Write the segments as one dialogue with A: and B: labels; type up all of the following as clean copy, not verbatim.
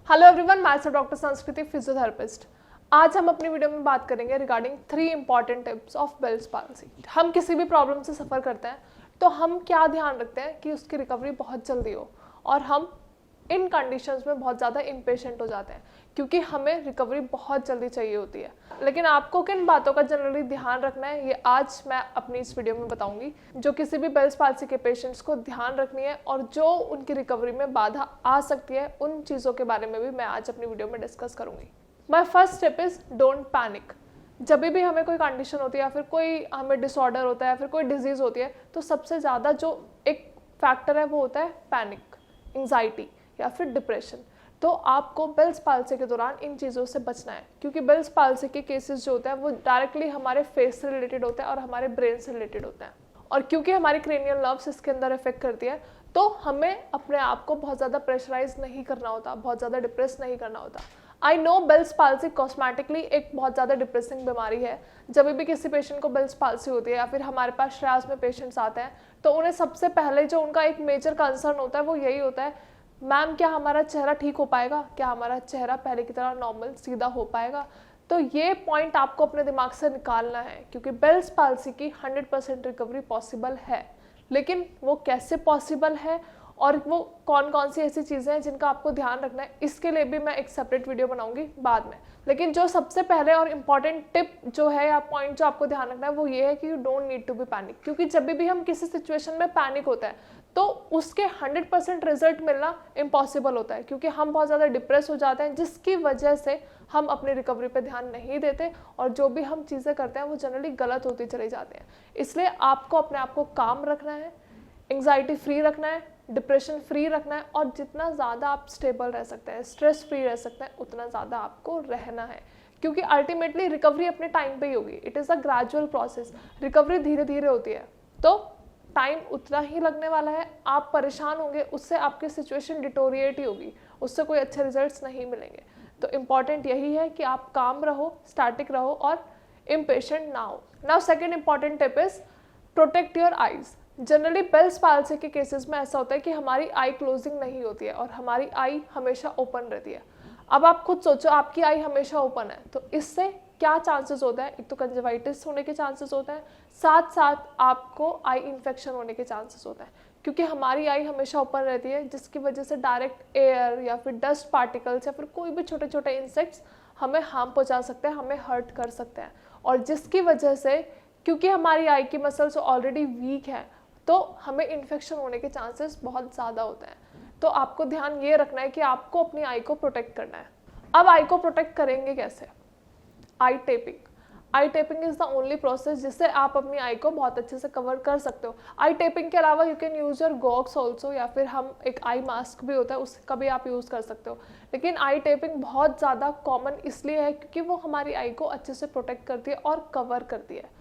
A: Hello everyone, मैं हूं doctor संस्कृति, फिजियोथेरेपिस्ट। आज हम अपनी वीडियो में बात करेंगे regarding 3 important tips of Bell's palsy. हम किसी भी प्रॉब्लम से सफ़र करते हैं तो हम क्या ध्यान रखते हैं कि उसकी रिकवरी बहुत जल्दी हो, और हम इन कंडीशंस में बहुत ज़्यादा इम्पेशेंट हो जाते हैं क्योंकि हमें रिकवरी बहुत जल्दी चाहिए होती है। लेकिन आपको किन बातों का जनरली ध्यान रखना है, ये आज मैं अपनी इस वीडियो में बताऊंगी, जो किसी भी बेल्स पाल्सी के पेशेंट्स को ध्यान रखनी है और जो उनकी रिकवरी में बाधा आ सकती है। उन चीज़ों के बारे में भी मैं आज अपनी वीडियो में डिस्कस करूंगी। My first tip is don't panic. जब भी हमें कोई कंडीशन होती है या फिर कोई हमें डिसऑर्डर होता है या फिर कोई डिजीज़ होती है, तो सबसे ज़्यादा जो एक फैक्टर है वो होता है पैनिक, एंजाइटी या फिर डिप्रेशन। तो आपको बेल्स पाल्सी के दौरान इन चीज़ों से बचना है, क्योंकि बेल्स पाल्सी के केसेस जो होते हैं वो डायरेक्टली हमारे फेस से रिलेटेड होते हैं और हमारे ब्रेन से रिलेटेड होते हैं। और क्योंकि हमारी क्रेनियल नर्व्स इसके अंदर इफेक्ट करती है, तो हमें अपने आप को बहुत ज़्यादा प्रेशराइज नहीं करना होता, बहुत ज़्यादा डिप्रेस नहीं करना होता। I know Bell's palsy cosmetically एक बहुत ज़्यादा डिप्रेसिंग बीमारी है। जब भी किसी पेशेंट को बेल्स पाल्सी होती है या फिर हमारे पास श्रास में पेशेंट्स आते हैं, तो उन्हें सबसे पहले जो उनका एक मेजर कंसर्न होता है वो यही होता है, मैम क्या हमारा चेहरा ठीक हो पाएगा, क्या हमारा चेहरा पहले की तरह नॉर्मल सीधा हो पाएगा। तो ये पॉइंट आपको अपने दिमाग से निकालना है, क्योंकि बेल्स पाल्सी की 100% रिकवरी पॉसिबल है। लेकिन वो कैसे पॉसिबल है और वो कौन कौन सी ऐसी चीज़ें हैं जिनका आपको ध्यान रखना है, इसके लिए भी मैं एक सेपरेट वीडियो बनाऊंगी बाद में। लेकिन जो सबसे पहले और इम्पॉर्टेंट टिप जो है या पॉइंट जो आपको ध्यान रखना है वो ये है कि you don't need to be panic. क्योंकि जब भी हम किसी सिचुएशन में पैनिक होता है तो उसके 100% रिजल्ट मिलना इम्पॉसिबल होता है, क्योंकि हम बहुत ज़्यादा डिप्रेस हो जाते हैं, जिसकी वजह से हम अपनी रिकवरी पे ध्यान नहीं देते और जो भी हम चीज़ें करते हैं वो जनरली गलत होती चली जाती हैं। इसलिए आपको अपने आप को काम रखना है, एंग्जाइटी फ्री रखना है, डिप्रेशन फ्री रखना है, और जितना ज़्यादा आप स्टेबल रह सकते हैं, स्ट्रेस फ्री रह सकते हैं, उतना ज़्यादा आपको रहना है। क्योंकि अल्टीमेटली रिकवरी अपने टाइम पे ही होगी। It is a gradual process, recovery धीरे धीरे होती है, तो टाइम उतना ही लगने वाला है। आप परेशान होंगे, उससे आपकी सिचुएशन डिटोरिएट ही होगी, उससे कोई अच्छे रिजल्ट्स नहीं मिलेंगे। तो इम्पॉर्टेंट यही है कि आप काम रहो, स्टैटिक रहो और इम्पेशेंट ना हो। Now second important tip is protect your eyes. Generally Bell's palsy के केसेस में ऐसा होता है कि हमारी आई क्लोजिंग नहीं होती है और हमारी आई हमेशा ओपन रहती है। अब आप खुद सोचो, आपकी आई हमेशा ओपन है तो इससे क्या चांसेस होता है? एक तो कंजक्टिवाइटिस होने के चांसेस होते हैं, साथ साथ आपको आई इन्फेक्शन होने के चांसेस होते हैं, क्योंकि हमारी आई हमेशा ओपन रहती है, जिसकी वजह से डायरेक्ट एयर या फिर डस्ट पार्टिकल्स या फिर कोई भी छोटे छोटे इंसेक्ट्स हमें हार्म पहुंचा सकते हैं, हमें हर्ट कर सकते हैं। और जिसकी वजह से, क्योंकि हमारी आई की मसल्स ऑलरेडी वीक है, तो हमें इन्फेक्शन होने के चांसेस बहुत ज़्यादा होते हैं। तो आपको ध्यान ये रखना है कि आपको अपनी आई को प्रोटेक्ट करना है। अब आई को प्रोटेक्ट करेंगे कैसे? Eye taping. Eye taping is the only process जिससे आप अपनी आई को बहुत अच्छे से कवर कर सकते हो। आई टेपिंग के अलावा you can use your goggles also, या फिर हम एक आई मास्क भी होता है उसका भी आप यूज़ कर सकते हो। लेकिन आई टेपिंग बहुत ज़्यादा कॉमन इसलिए है क्योंकि वो हमारी आई को अच्छे से प्रोटेक्ट करती है और कवर करती है।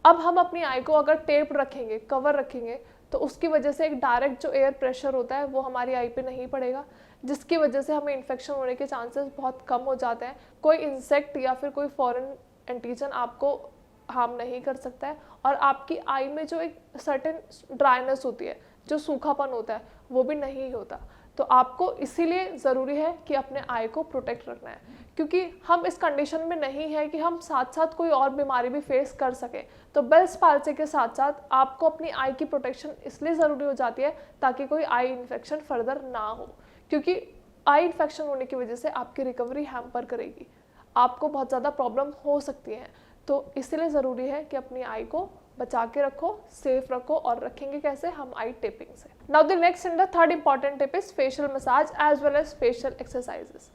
A: अब हम अपनी आई को अगर टेप रखेंगे, कवर रखेंगे, तो उसकी वजह से एक डायरेक्ट जो एयर प्रेशर होता है वो हमारी आई पे नहीं पड़ेगा, जिसकी वजह से हमें इन्फेक्शन होने के चांसेस बहुत कम हो जाते हैं। कोई इंसेक्ट या फिर कोई फॉरेन एंटीजन आपको हार्म नहीं कर सकता है, और आपकी आई में जो एक सर्टेन ड्राइनेस होती है, जो सूखापन होता है, वो भी नहीं होता। तो आपको इसीलिए ज़रूरी है कि अपने आई को प्रोटेक्ट रखना है, क्योंकि हम इस कंडीशन में नहीं है कि हम साथ साथ कोई और बीमारी भी फेस कर सकें। तो बेल्स पाल्सी के साथ साथ आपको अपनी आई की प्रोटेक्शन इसलिए ज़रूरी हो जाती है ताकि कोई आई इन्फेक्शन फर्दर ना हो, क्योंकि आई इन्फेक्शन होने की वजह से आपकी रिकवरी हैम्पर करेगी, आपको बहुत ज़्यादा प्रॉब्लम हो सकती है। तो इसलिए ज़रूरी है कि अपनी आई को बचा के रखो, सेफ रखो, और रखेंगे कैसे? हम आई टेपिंग से। Now the next and the third important tip is facial massage as well as facial exercises.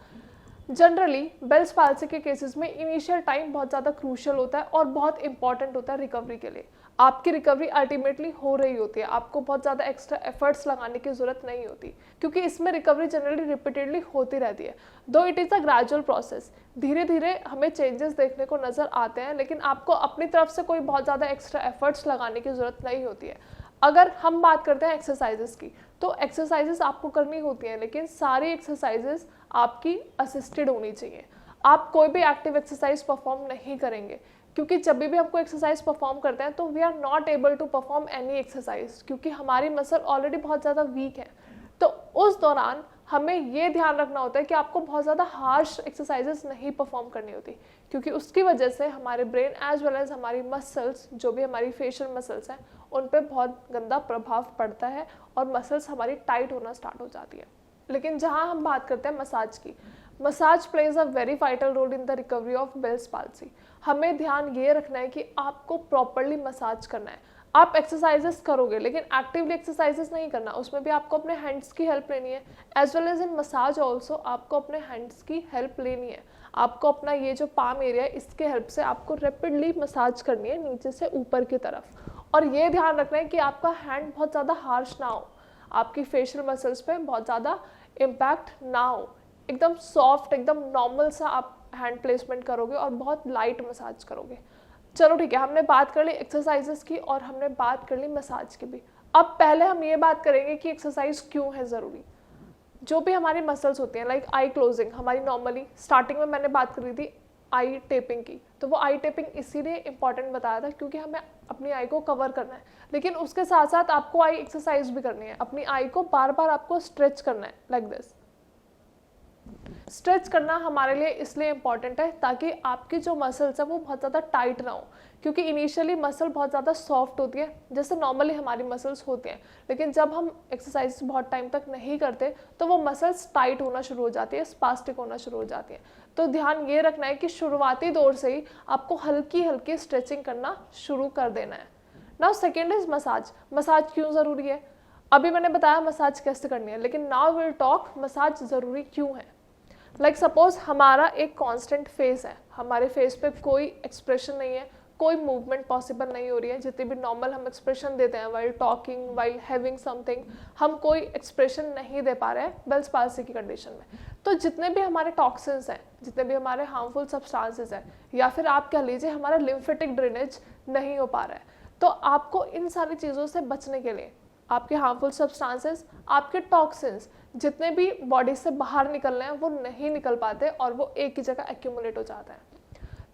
A: Generally Bell's palsy के केसेस में इनिशियल टाइम बहुत ज़्यादा क्रूशियल होता है और बहुत इंपॉर्टेंट होता है रिकवरी के लिए। आपकी रिकवरी अल्टीमेटली हो रही होती है, आपको बहुत ज़्यादा एक्स्ट्रा एफर्ट्स लगाने की ज़रूरत नहीं होती, क्योंकि इसमें रिकवरी जनरली रिपीटेडली होती रहती है। दो it is a gradual process, धीरे धीरे हमें चेंजेस देखने को नज़र आते हैं, लेकिन आपको अपनी तरफ से कोई बहुत ज़्यादा एक्स्ट्रा एफर्ट्स लगाने की ज़रूरत नहीं होती है। अगर हम बात करते हैं एक्सरसाइजेस की, तो एक्सरसाइजेस आपको करनी होती हैं, लेकिन सारी एक्सरसाइजेस आपकी असिस्टेड होनी चाहिए। आप कोई भी एक्टिव एक्सरसाइज परफॉर्म नहीं करेंगे, क्योंकि जब भी हम कोई एक्सरसाइज परफॉर्म करते हैं तो we are not able to perform any exercise, क्योंकि हमारी मसल ऑलरेडी बहुत ज़्यादा वीक है। तो उस दौरान हमें ये ध्यान रखना होता है कि आपको बहुत ज़्यादा हार्श एक्सरसाइजेस नहीं परफॉर्म करनी होती, क्योंकि उसकी वजह से हमारे ब्रेन एज वेल एज हमारी मसल्स, जो भी हमारी फेशियल मसल्स हैं, उन पर बहुत गंदा प्रभाव पड़ता है और मसल्स हमारी टाइट होना स्टार्ट हो जाती है। लेकिन जहाँ हम बात करते हैं मसाज की, massage plays a very vital role in the recovery of Bell's palsy. हमें ध्यान ये रखना है कि आपको प्रॉपरली मसाज करना है। आप एक्सरसाइजेस करोगे लेकिन एक्टिवली एक्सरसाइजेस नहीं करना, उसमें भी आपको अपने हैंड्स की हेल्प लेनी है। As well as in massage also आपको अपने हैंड्स की हेल्प लेनी है। आपको अपना ये जो पाम एरिया है इसके हेल्प से आपको रैपिडली मसाज करनी है नीचे से ऊपर की तरफ। और ये ध्यान रखना है कि आपका हैंड बहुत ज़्यादा हार्श ना हो, आपकी फेशियल मसल्स पे बहुत ज़्यादा इम्पैक्ट ना हो, एकदम सॉफ्ट, एकदम नॉर्मल सा आप हैंड प्लेसमेंट करोगे और बहुत लाइट मसाज करोगे। चलो ठीक है, हमने बात कर ली एक्सरसाइजेस की और हमने बात कर ली मसाज की भी। अब पहले हम ये बात करेंगे कि एक्सरसाइज क्यों है ज़रूरी। जो भी हमारी मसल्स होती हैं, लाइक आई क्लोजिंग, हमारी नॉर्मली स्टार्टिंग में मैंने बात करी थी आई टेपिंग की, तो वो आई टेपिंग इसीलिए इंपॉर्टेंट बताया था क्योंकि हमें अपनी आई को कवर करना है, लेकिन उसके साथ साथ आपको आई एक्सरसाइज भी करनी है। अपनी आई को बार बार आपको स्ट्रेच करना है, लाइक दिस। स्ट्रेच करना हमारे लिए इसलिए इम्पॉर्टेंट है ताकि आपकी जो मसल्स है वो बहुत ज़्यादा टाइट ना हो, क्योंकि इनिशियली मसल बहुत ज़्यादा सॉफ्ट होती है जैसे नॉर्मली हमारी मसल्स होती हैं, लेकिन जब हम एक्सरसाइज बहुत टाइम तक नहीं करते तो वो मसल्स टाइट होना शुरू हो जाती है, स्पास्टिक होना शुरू हो जाती है। तो ध्यान ये रखना है कि शुरुआती दौर से ही आपको हल्की हल्की स्ट्रेचिंग करना शुरू कर देना है। Now second is massage. Massage क्यों ज़रूरी है? अभी मैंने बताया मसाज कैसे करनी है, लेकिन नाउ विल टॉक मसाज ज़रूरी क्यों है। लाइक सपोज हमारा एक कांस्टेंट फेस है, हमारे फेस पे कोई एक्सप्रेशन नहीं है, कोई मूवमेंट पॉसिबल नहीं हो रही है। जितने भी नॉर्मल हम एक्सप्रेशन देते हैं while talking, while having something, हम कोई एक्सप्रेशन नहीं दे पा रहे हैं बेल्स पाल्सी की कंडीशन में। तो जितने भी हमारे टॉक्सिन्स हैं, जितने भी हमारे हार्मफुल सब्सटेंसेस हैं, या फिर आप कह लीजिए हमारा लिम्फेटिक ड्रेनेज नहीं हो पा रहा है, तो आपको इन सारी चीज़ों से बचने के लिए आपके हार्मफुल सब्सटेंसेस, आपके टॉक्सिन्स जितने भी बॉडी से बाहर निकल रहे हैं वो नहीं निकल पाते और वो एक ही जगह एक्यूमुलेट हो जाता है।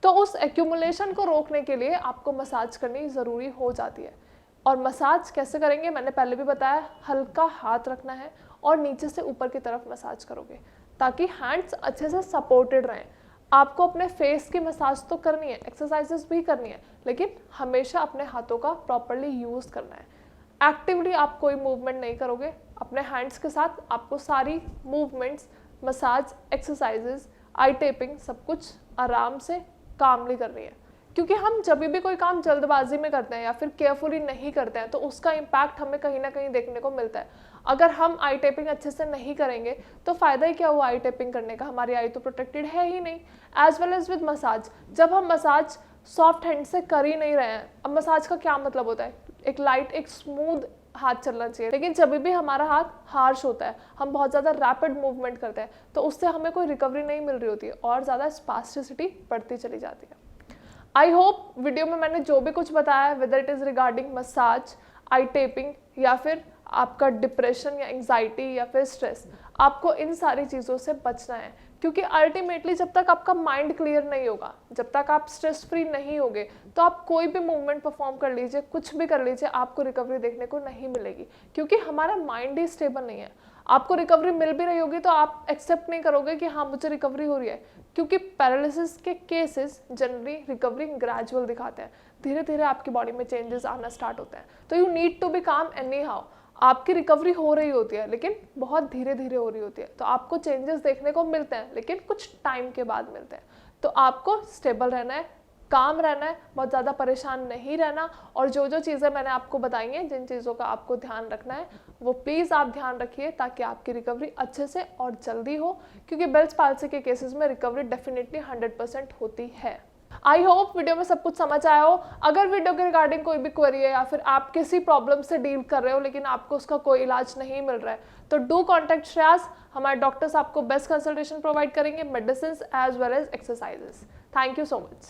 A: तो उस एक्यूमुलेशन को रोकने के लिए आपको मसाज करनी ज़रूरी हो जाती है। और मसाज कैसे करेंगे मैंने पहले भी बताया, हल्का हाथ रखना है और नीचे से ऊपर की तरफ मसाज करोगे ताकि हैंड्स अच्छे से सपोर्टेड रहें। आपको अपने फेस की मसाज तो करनी है, एक्सरसाइजेस भी करनी है, लेकिन हमेशा अपने हाथों का प्रॉपरली यूज़ करना है। एक्टिवली आप कोई मूवमेंट नहीं करोगे, अपने हैंड्स के साथ आपको सारी मूवमेंट्स, मसाज, एक्सरसाइजेस, आई टेपिंग सब कुछ आराम से कामली करनी है। क्योंकि हम जब भी कोई काम जल्दबाजी में करते हैं या फिर केयरफुली नहीं करते हैं तो उसका इम्पैक्ट हमें कहीं ना कहीं देखने को मिलता है। अगर हम आई टेपिंग अच्छे से नहीं करेंगे तो फ़ायदा ही क्या हुआ आई टेपिंग करने का, हमारी आई तो प्रोटेक्टेड है ही नहीं। As well as with massage, जब हम मसाज सॉफ्ट हैंड से कर ही नहीं रहे हैं, अब मसाज का क्या मतलब होता है, एक लाइट, एक स्मूथ हाथ चलना चाहिए, लेकिन जब भी हमारा हाथ हार्श होता है, हम बहुत ज़्यादा रैपिड मूवमेंट करते हैं, तो उससे हमें कोई रिकवरी नहीं मिल रही होती है और ज़्यादा स्पास्टिसिटी बढ़ती चली जाती है। आई होप वीडियो में मैंने जो भी कुछ बताया, whether it is regarding massage, eye tapping या फिर आपका डिप्रेशन या एंग्जाइटी या फिर स्ट्रेस, आपको इन सारी चीज़ों से बचना है। क्योंकि अल्टीमेटली जब तक आपका माइंड क्लियर नहीं होगा, जब तक आप स्ट्रेस फ्री नहीं होगे, तो आप कोई भी मूवमेंट परफॉर्म कर लीजिए, कुछ भी कर लीजिए, आपको रिकवरी देखने को नहीं मिलेगी, क्योंकि हमारा माइंड ही स्टेबल नहीं है। आपको रिकवरी मिल भी रही होगी तो आप एक्सेप्ट नहीं करोगे कि हाँ मुझे रिकवरी हो रही है, क्योंकि पैरालिसिस के केसेस जनरली रिकवरी ग्रेजुअल दिखाते हैं, धीरे धीरे आपकी बॉडी में चेंजेस आना स्टार्ट होते हैं। तो यू नीड टू बी काम एनी हाउ। आपकी रिकवरी हो रही होती है लेकिन बहुत धीरे धीरे हो रही होती है, तो आपको चेंजेस देखने को मिलते हैं लेकिन कुछ टाइम के बाद मिलते हैं। तो आपको स्टेबल रहना है, काम रहना है, बहुत ज़्यादा परेशान नहीं रहना, और जो जो चीज़ें मैंने आपको बताई हैं, जिन चीज़ों का आपको ध्यान रखना है वो प्लीज़ आप ध्यान रखिए ताकि आपकी रिकवरी अच्छे से और जल्दी हो, क्योंकि बेल्स पाल्सी के केसेस में रिकवरी डेफिनेटली 100% होती है। आई होप वीडियो में सब कुछ समझ आया हो। अगर वीडियो के रिगार्डिंग कोई भी क्वेरी है या फिर आप किसी प्रॉब्लम से डील कर रहे हो लेकिन आपको उसका कोई इलाज नहीं मिल रहा है, तो डू कॉन्टैक्ट श्रेयस। हमारे डॉक्टर्स आपको बेस्ट कंसल्टेशन प्रोवाइड करेंगे, medicine as well as exercises. Thank you so much.